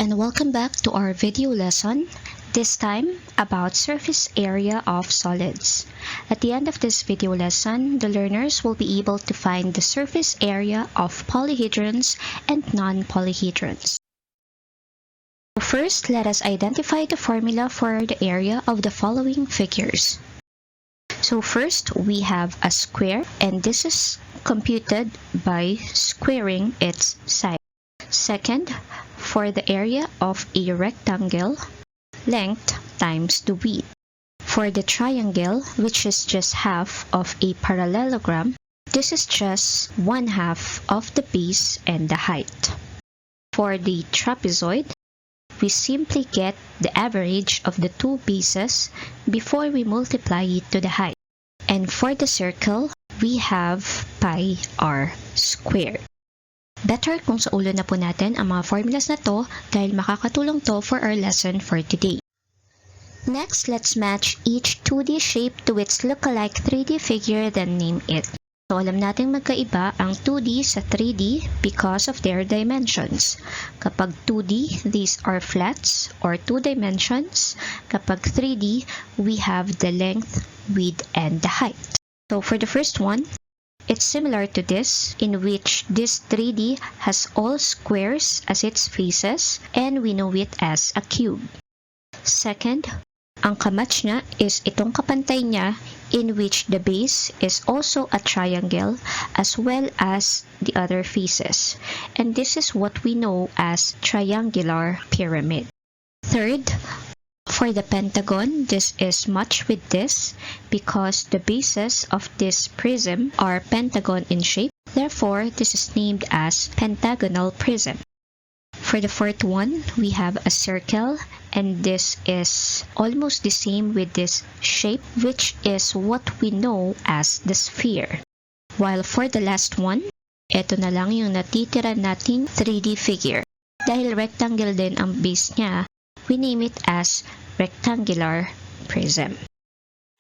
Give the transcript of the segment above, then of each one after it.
and welcome back to our video lesson, this time about surface area of solids. At the end of this video lesson, the learners will be able to find the surface area of polyhedrons and non-polyhedrons. First, let us identify the formula for the area of the following figures. So first, we have a square, and this is computed by squaring its side. Second, for the area of a rectangle, length times the width. For the triangle, which is just half of a parallelogram, this is just 1/2 of the base and the height. For the trapezoid, we simply get the average of the two bases before we multiply it to the height. And for the circle, we have pi r squared. Better kung sa ulo na po natin ang mga formulas na to dahil makakatulong to for our lesson for today. Next, let's match each 2D shape to its lookalike 3D figure, then name it. So alam natin magkaiba ang 2D sa 3D because of their dimensions. Kapag 2D, these are flats or 2 dimensions. Kapag 3D, we have the length, width, and the height. So for the first one, it's similar to this, in which this 3D has all squares as its faces, and we know it as a cube. Second, ang kamatch niya is itong kapantay niya, in which the base is also a triangle as well as the other faces. And this is what we know as triangular pyramid. Third, for the pentagon, this is matched with this because the bases of this prism are pentagon in shape. Therefore, this is named as pentagonal prism. For the fourth one, we have a circle, and this is almost the same with this shape, which is what we know as the sphere. While for the last one, ito na lang yung natitira nating 3D figure. Dahil rectangle din ang base niya, we name it as rectangular prism.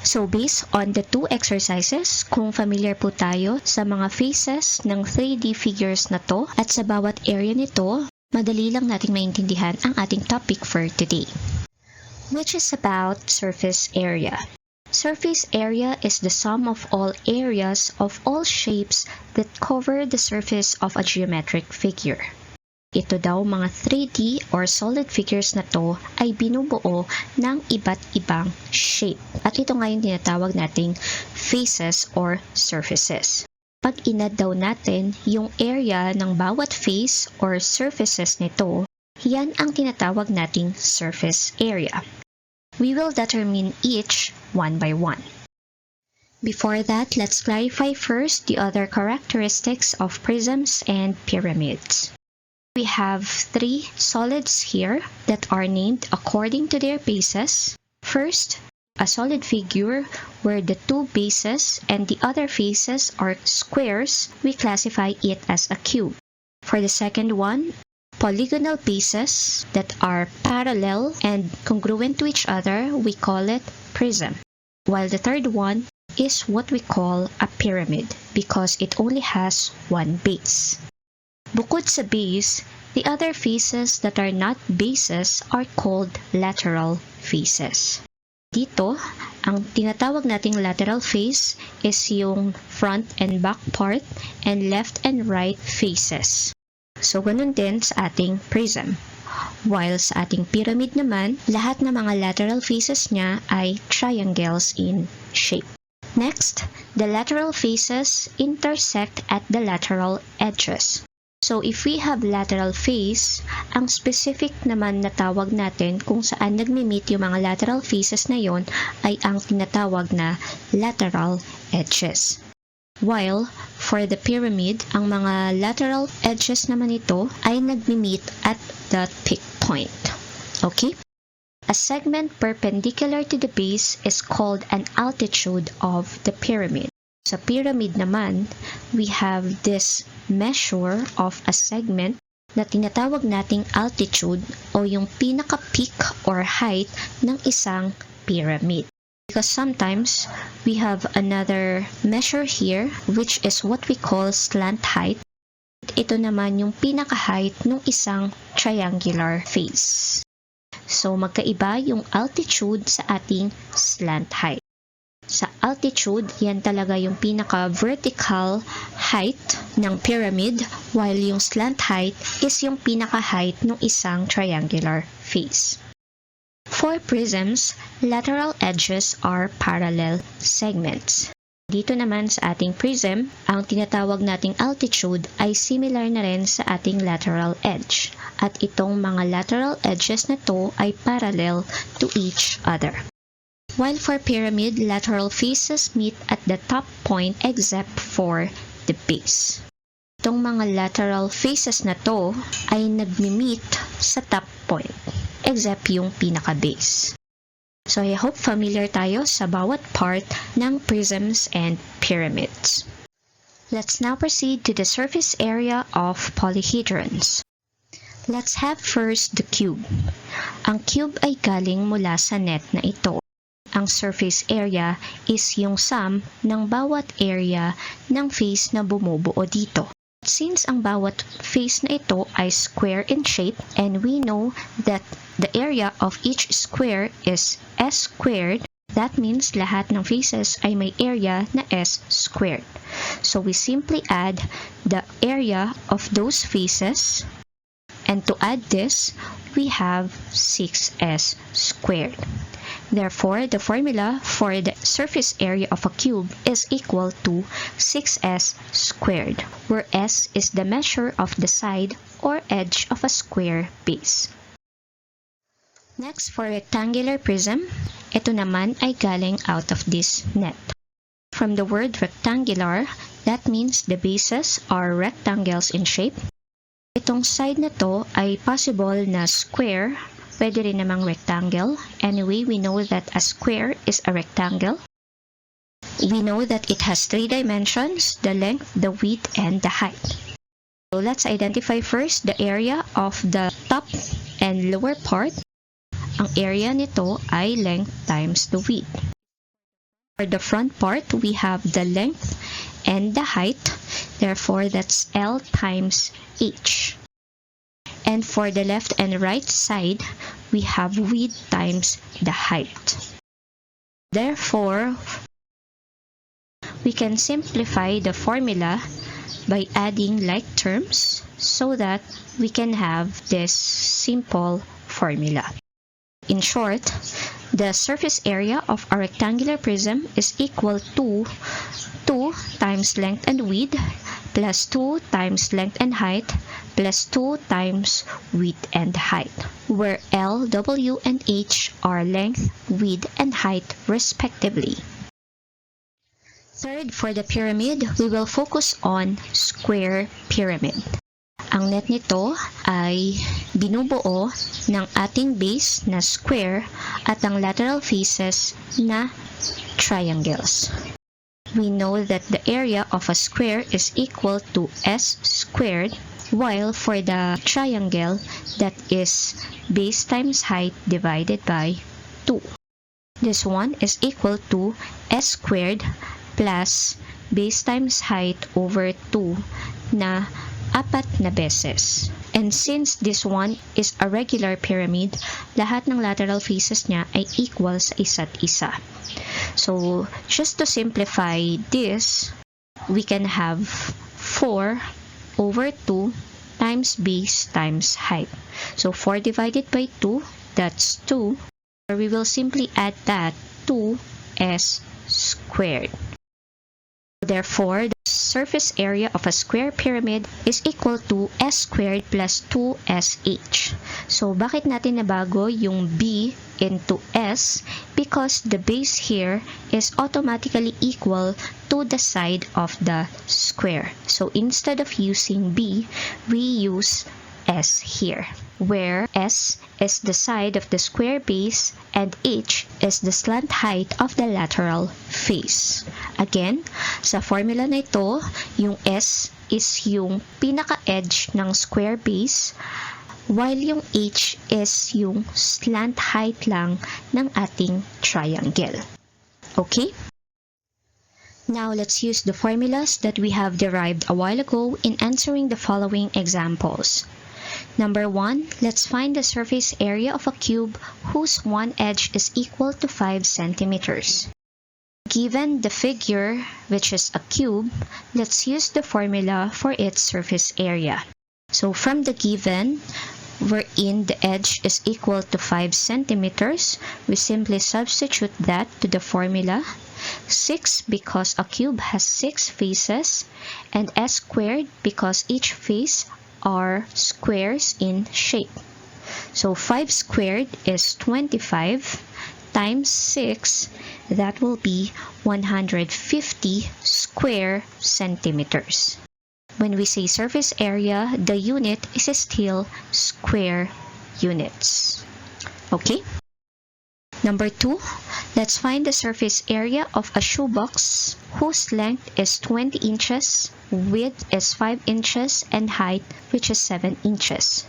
So based on the two exercises, kung familiar po tayo sa mga faces ng 3D figures na to at sa bawat area nito, madali lang nating maintindihan ang ating topic for today, which is about surface area. Surface area is the sum of all areas of all shapes that cover the surface of a geometric figure. Ito daw mga 3D or solid figures na to ay binubuo ng iba't ibang shape. At ito nga yung tinatawag nating faces or surfaces. Pag inad daw natin yung area ng bawat face or surfaces nito, yan ang tinatawag nating surface area. We will determine each one by one. Before that, let's clarify first the other characteristics of prisms and pyramids. We have 3 solids here that are named according to their bases. First, a solid figure where the two bases and the other faces are squares, we classify it as a cube. For the second one, polygonal bases that are parallel and congruent to each other, we call it prism. While the third one is what we call a pyramid because it only has one base. Bukod sa base, the other faces that are not bases are called lateral faces. Dito, ang tinatawag nating lateral face is yung front and back part and left and right faces. So, ganun din sa ating prism. While sa ating pyramid naman, lahat ng mga lateral faces niya ay triangles in shape. Next, the lateral faces intersect at the lateral edges. So, if we have lateral face, ang specific naman na tawag natin kung saan nagmi-meet yung mga lateral faces na yon ay ang tinatawag na lateral edges. While, for the pyramid, ang mga lateral edges naman ito ay nagmi-meet at the peak point. Okay? A segment perpendicular to the base is called an altitude of the pyramid. Sa pyramid naman, we have this measure of a segment na tinatawag nating altitude o yung pinaka-peak or height ng isang pyramid. Because sometimes we have another measure here which is what we call slant height. ito naman yung pinaka-height ng isang triangular face. So, magkaiba yung altitude sa ating slant height. Sa altitude, yan talaga yung pinaka-vertical height ng pyramid, while yung slant height is yung pinaka-height ng isang triangular face. For prisms, lateral edges are parallel segments. Dito naman sa ating prism, ang tinatawag nating altitude ay similar na rin sa ating lateral edge. At itong mga lateral edges na to ay parallel to each other. While for pyramid, lateral faces meet at the top point except for the base. Itong mga lateral faces na to ay nagmi-meet sa top point, except yung pinaka-base. So I hope familiar tayo sa bawat part ng prisms and pyramids. Let's now proceed to the surface area of polyhedrons. Let's have first the cube. Ang cube ay galing mula sa net na ito. Ang surface area is yung sum ng bawat area ng face na bumubuo dito. Since ang bawat face na ito ay square in shape, and we know that the area of each square is s squared, that means lahat ng faces ay may area na s squared. So we simply add the area of those faces, and to add this, we have 6s squared. Therefore, the formula for the surface area of a cube is equal to 6s squared, where s is the measure of the side or edge of a square base. Next, for rectangular prism, ito naman ay galing out of this net. From the word rectangular, that means the bases are rectangles in shape. Itong side na to ay possible na square, pwede rin namang rectangle. Anyway, we know that a square is a rectangle. We know that it has 3 dimensions, the length, the width, and the height. So let's identify first the area of the top and lower part. Ang area nito ay length times the width. For the front part, we have the length and the height. Therefore, that's L times H. And for the left and right side, we have width times the height. Therefore, we can simplify the formula by adding like terms so that we can have this simple formula. In short, the surface area of a rectangular prism is equal to 2 times length and width plus 2 times length and height plus 2 times width and height, where L, W, and H are length, width, and height respectively. Third, for the pyramid, we will focus on square pyramid. Ang net nito ay binubuo ng ating base na square at ang lateral faces na triangles. We know that the area of a square is equal to s squared, while for the triangle, that is base times height divided by 2. This one is equal to s squared plus base times height over 2 na 4 na beses. And since this one is a regular pyramid, lahat ng lateral faces niya ay equal sa isa't isa. So, just to simplify this, we can have 4 over 2 times base times height. So, 4 divided by 2, that's 2. We will simply add that to s squared. Therefore, the surface area of a square pyramid is equal to s squared plus 2sh. So, bakit natin nabago yung b into s? Because the base here is automatically equal to the side of the square. So, instead of using b, we use s here, where s is the side of the square base and h is the slant height of the lateral face. Again, sa formula na ito, yung s is yung pinaka-edge ng square base, while yung h is yung slant height lang ng ating triangle. Okay? Now let's use the formulas that we have derived a while ago in answering the following examples. Number 1, let's find the surface area of a cube whose one edge is equal to 5 centimeters. Given the figure, which is a cube, let's use the formula for its surface area. So from the given, wherein the edge is equal to 5 centimeters, we simply substitute that to the formula. 6 because a cube has 6 faces, and s squared because each face are squares in shape. So 5 squared is 25 times 6, that will be 150 square centimeters. When we say surface area, the unit is still square units. Okay? Number 2, let's find the surface area of a shoebox whose length is 20 inches, width is 5 inches, and height, which is 7 inches.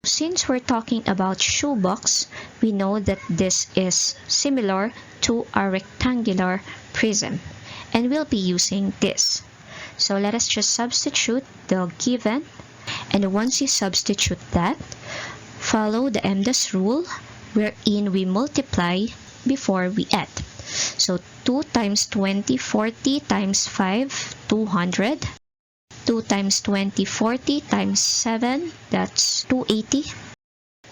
Since we're talking about shoebox, we know that this is similar to a rectangular prism, and we'll be using this. So let us just substitute the given, and once you substitute that, follow the MDAS rule, wherein we multiply before we add. So 2 times 20, 40 times 5, 200. 2 times 20, 40 times 7, that's 280.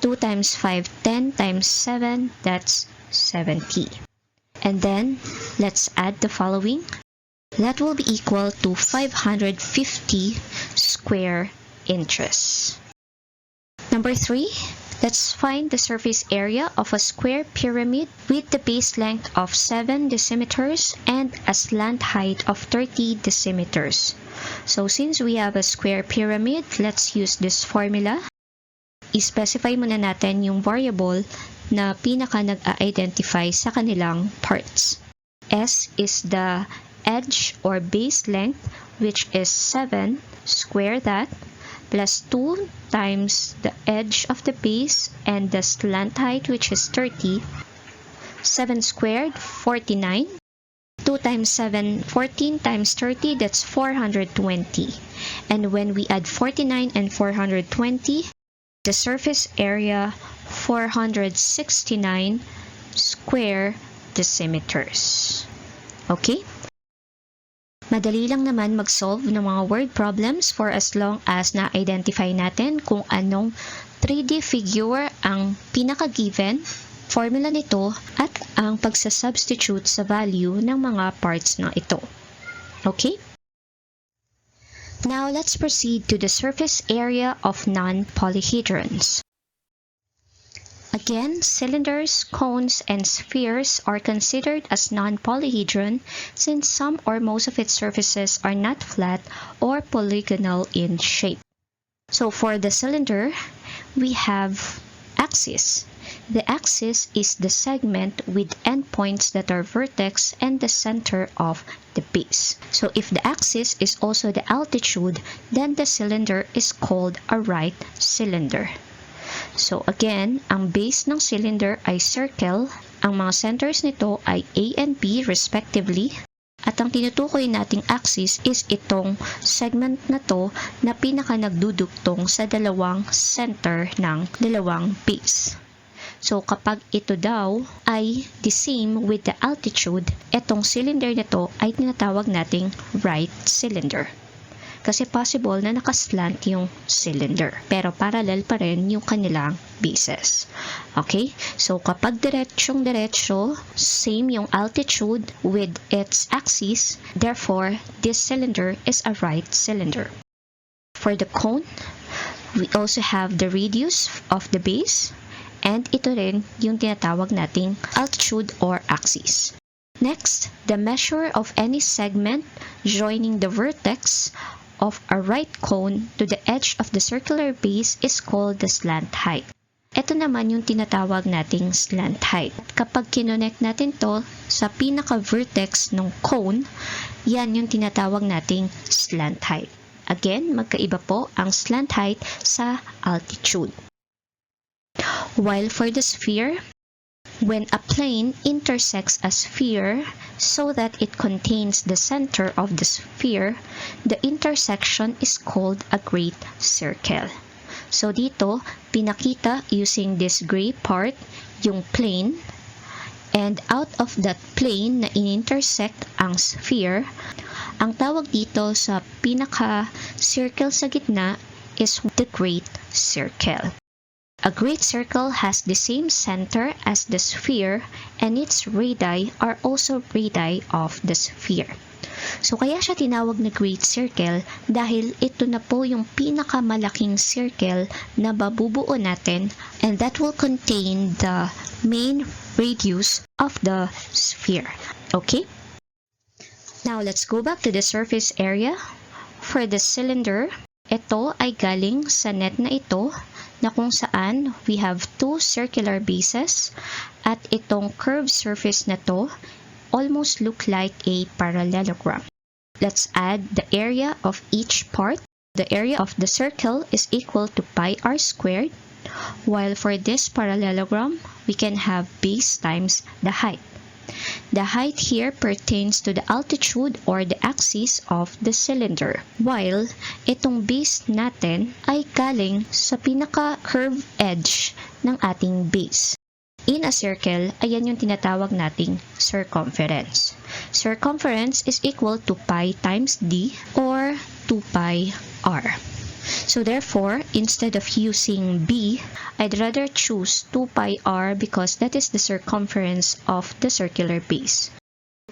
2 times 5, 10 times 7, that's 70. And then, let's add the following. That will be equal to 550 square inches. Number 3, let's find the surface area of a square pyramid with the base length of 7 decimeters and a slant height of 30 decimeters. So since we have a square pyramid, let's use this formula. I-specify muna natin yung variable na pinaka nag-identify sa kanilang parts. S is the edge or base length, which is 7, square that, plus 2 times the edge of the base and the slant height, which is 30. 7 squared, 49. 2 times 7, 14 times 30, that's 420. And when we add 49 and 420, the surface area, 469 square decimeters. Okay? Madali lang naman mag-solve ng mga word problems for as long as na-identify natin kung anong 3D figure ang pinaka-given, formula nito, at ang pagsasubstitute sa value ng mga parts na ito. Okay? Now, let's proceed to the surface area of non-polyhedrons. Again, cylinders, cones, and spheres are considered as non-polyhedron since some or most of its surfaces are not flat or polygonal in shape. So for the cylinder, we have axis. The axis is the segment with endpoints that are vertex and the center of the base. So if the axis is also the altitude, then the cylinder is called a right cylinder. So again, ang base ng cylinder ay circle, ang mga centers nito ay A and B respectively, at ang tinutukoy nating axis is itong segment na to na pinaka nagdudugtong sa dalawang center ng dalawang base. So kapag ito daw ay the same with the altitude, itong cylinder na to ay tinatawag nating right cylinder. Kasi possible na nakaslant yung cylinder, pero parallel pa rin yung kanilang bases. Okay? So, kapag diretsyong-diretso, same yung altitude with its axis, therefore, this cylinder is a right cylinder. For the cone, we also have the radius of the base, and ito rin yung tinatawag nating altitude or axis. Next, the measure of any segment joining the vertex of a right cone to the edge of the circular base is called the slant height. Ito naman yung tinatawag nating slant height. Kapag kinonect natin to sa pinaka-vertex ng cone, yan yung tinatawag nating slant height. Again, magkaiba po ang slant height sa altitude. While for the sphere, When a plane intersects a sphere so that it contains the center of the sphere, the intersection is called a great circle. So dito, pinakita using this gray part, yung plane, and out of that plane na in-intersect ang sphere, ang tawag dito sa pinaka-circle sa gitna is the great circle. A great circle has the same center as the sphere and its radii are also radii of the sphere. So kaya siya tinawag na great circle dahil ito na po yung pinakamalaking circle na babubuo natin, and that will contain the main radius of the sphere. Okay? Now let's go back to the surface area. For the cylinder, ito ay galing sa net na ito na kung saan we have two circular bases at itong curved surface na to almost look like a parallelogram. Let's add the area of each part. The area of the circle is equal to pi r squared, while for this parallelogram, we can have base times the height. The height here pertains to the altitude or the axis of the cylinder, while itong base natin ay galing sa pinaka-curved edge ng ating base. In a circle, ayan yung tinatawag nating circumference. Circumference is equal to pi times d or 2 pi r. So therefore, instead of using b, I'd rather choose 2 pi r because that is the circumference of the circular base.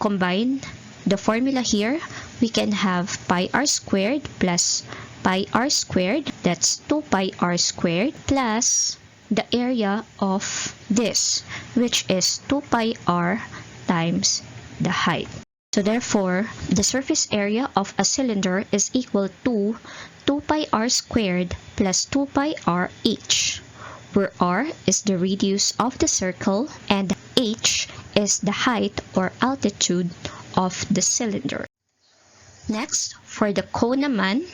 Combine the formula here, we can have pi r squared plus pi r squared, that's 2 pi r squared, plus the area of this, which is 2 pi r times the height. So therefore, the surface area of a cylinder is equal to 2 pi r squared plus 2 pi r h, where r is the radius of the circle and h is the height or altitude of the cylinder. Next, for the cone naman,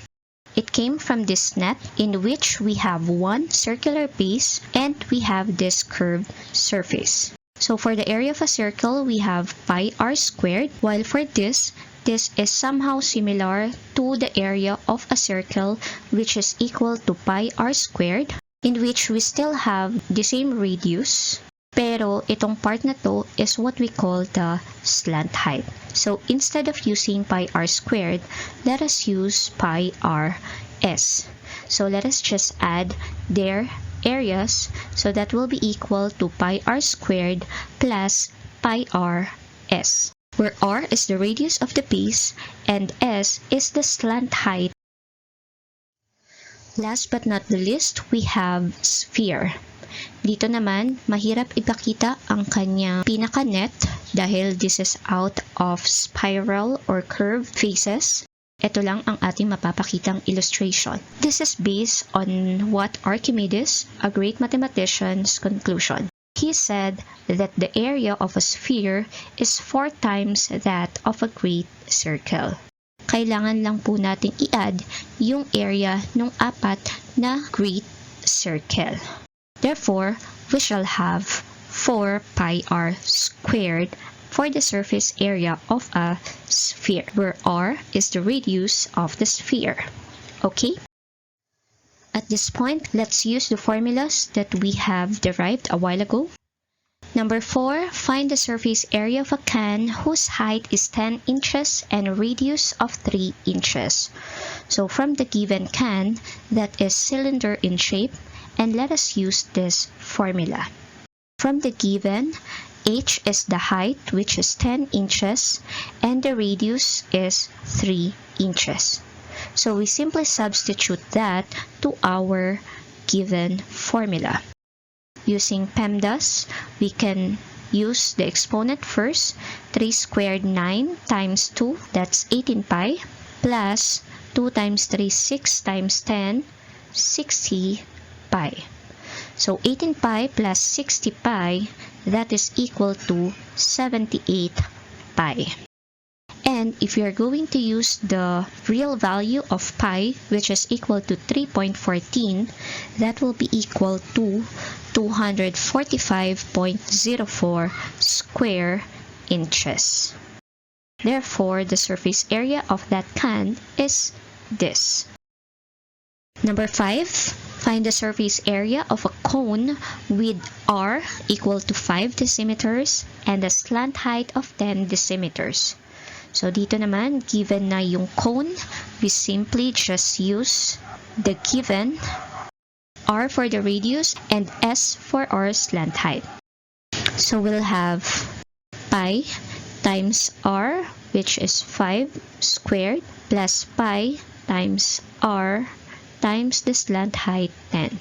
it came from this net in which we have one circular base and we have this curved surface. So for the area of a circle, we have pi r squared, while for this is somehow similar to the area of a circle, which is equal to pi r squared, in which we still have the same radius, pero itong part na to is what we call the slant height. So instead of using pi r squared, let us use pi r s. So let us just add their areas, so that will be equal to pi r squared plus pi r s, where r is the radius of the base and s is the slant height. Last but not the least, we have sphere. Dito naman, mahirap ipakita ang kanyang pinaka-net dahil this is out of spiral or curved faces. Ito lang ang ating mapapakitang illustration. This is based on what Archimedes, a great mathematician's conclusion. He said that the area of a sphere is 4 times that of a great circle. Kailangan lang po nating i-add yung area ng 4 na great circle. Therefore, we shall have 4 pi r squared for the surface area of a sphere, where r is the radius of the sphere. Okay? At this point, let's use the formulas that we have derived a while ago. Number 4, find the surface area of a can whose height is 10 inches and radius of 3 inches. So from the given can, that is cylinder in shape, and let us use this formula. From the given, h is the height, which is 10 inches, and the radius is 3 inches. So we simply substitute that to our given formula. Using PEMDAS, we can use the exponent first. 3 squared 9 times 2, that's 18 pi, plus 2 times 3, 6 times 10, 60 pi. So 18 pi plus 60 pi, that is equal to 78 pi. And if we are going to use the real value of pi, which is equal to 3.14, that will be equal to 245.04 square inches. Therefore, the surface area of that can is this. Number 5, find the surface area of a cone with r equal to 5 decimeters and a slant height of 10 decimeters. So dito naman, given na yung cone, we simply just use the given r for the radius and s for our slant height. So we'll have pi times r, which is 5 squared, plus pi times r times the slant height 10.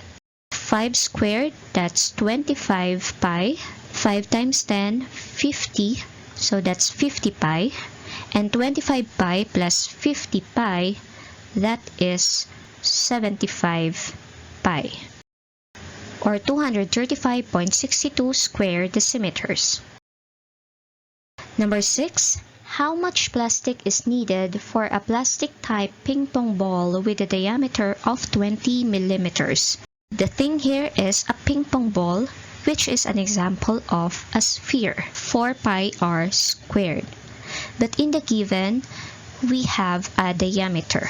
5 squared, that's 25 pi. 5 times 10, 50. So that's 50 pi. And 25 pi plus 50 pi, that is 75 pi. Or 235.62 square decimeters. Number 6. How much plastic is needed for a plastic-type ping-pong ball with a diameter of 20 millimeters? The thing here is a ping-pong ball, which is an example of a sphere, 4 pi r squared. But in the given, we have a diameter.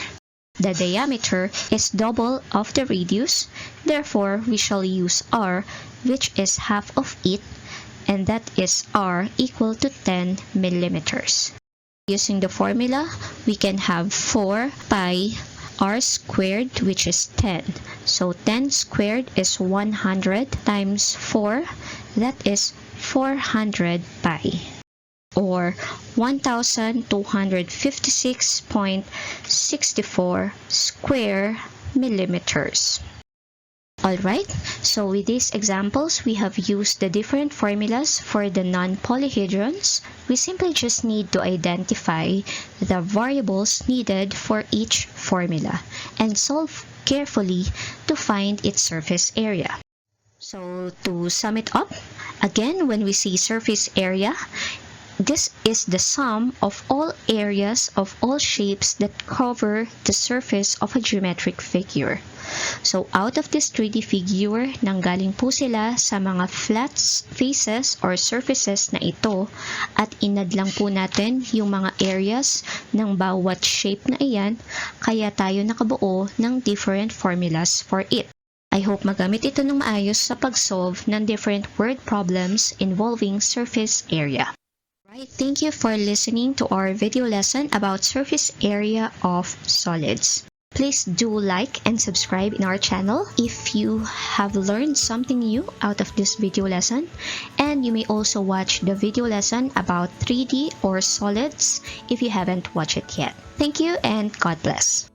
The diameter is double of the radius, therefore we shall use r, which is half of it, and that is r equal to 10 millimeters. Using the formula, we can have 4 pi r squared, which is 10. So 10 squared is 100 times 4, that is 400 pi. Or 1256.64 square millimeters. Alright, so with these examples, we have used the different formulas for the non-polyhedrons. We simply just need to identify the variables needed for each formula and solve carefully to find its surface area. So to sum it up, again, when we see surface area, this is the sum of all areas of all shapes that cover the surface of a geometric figure. So out of this 3D figure, nanggaling po sila sa mga flat faces or surfaces na ito at inad lang po natin yung mga areas ng bawat shape na iyan, kaya tayo nakabuo ng different formulas for it. I hope magamit ito ng maayos sa pag-solve ng different word problems involving surface area. Right, thank you for listening to our video lesson about surface area of solids. Please do like and subscribe in our channel if you have learned something new out of this video lesson, and you may also watch the video lesson about 3D or solids if you haven't watched it yet. Thank you and God bless.